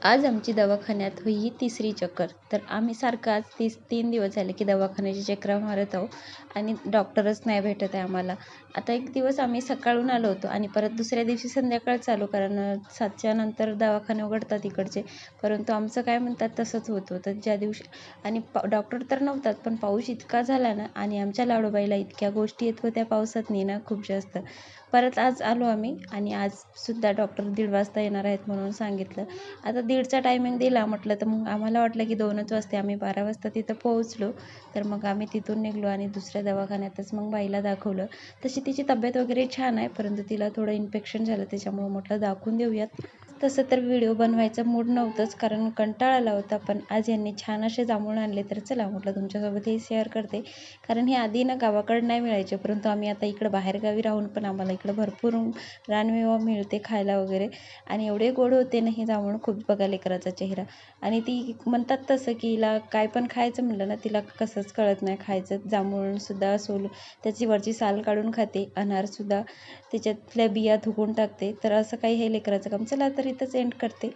आज आमची दवाखान्यात ही तिसरी चक्कर. तर आम्ही सारखं आज 3 दिवस झाले की दवाखान्याची चक्रा मारत आहोत आणि डॉक्टरच नाही भेटत आहे आम्हाला. आता एक दिवस आम्ही सकाळून आलो होतो आणि परत दुसऱ्या दिवशी संध्याकाळच आलो, कारण 7च्या नंतर दवाखाने उघडतात इकडचे. परंतु आमचं काय म्हणतात तसंच होत होतं ज्या दिवशी. आणि डॉक्टर तर नव्हतात, पण पाऊस इतका झाला ना आणि आमच्या लाडोबाईला इतक्या गोष्टी येत होत्या पावसातनी ना खूप जास्त. परत आज आलो आम्ही आणि आजसुद्धा डॉक्टर 1:30 वाजता येणार आहेत म्हणून सांगितलं. आता 1:30चा टायमिंग दिला म्हटलं, तर मग आम्हाला वाटलं की 2च वाजते. आम्ही 12 वाजता तिथं पोहोचलो. तर मग आम्ही तिथून निघालो आणि दुसऱ्या दवाखान्यातच मग बाईला दाखवलं. तशी तिची तब्येत वगैरे छान आहे, परंतु तिला थोडं इन्फेक्शन झालं, त्याच्यामुळं म्हटलं दाखवून देऊयात. तसं तर व्हिडिओ बनवायचा मूड नव्हतंच, कारण कंटाळा आला होता. पण आज यांनी छान असे जांभूळ आणले, तर चला म्हटलं तुमच्यासोबत हे शेअर करते. कारण हे आधी ना गावाकडं नाही मिळायचे, परंतु आम्ही आता इकडं बाहेरगावी राहून पण आम्हाला इकडं भरपूर रानमेवा मिळते खायला वगैरे. आणि एवढे गोड होते ना हे जांभूळ, खूप बघा लेकराचा चेहरा. आणि ती म्हणतात तसं की हिला काय पण खायचं म्हटलं ना, तिला कसंच कळत नाही खायचं. जांभूळसुद्धा त्याची वरची साल काढून खाते, अनारसुद्धा त्याच्यातल्या बिया थुकून टाकते. तर असं काही हे लेकराचं काम. चला तर इथंच एंड करते.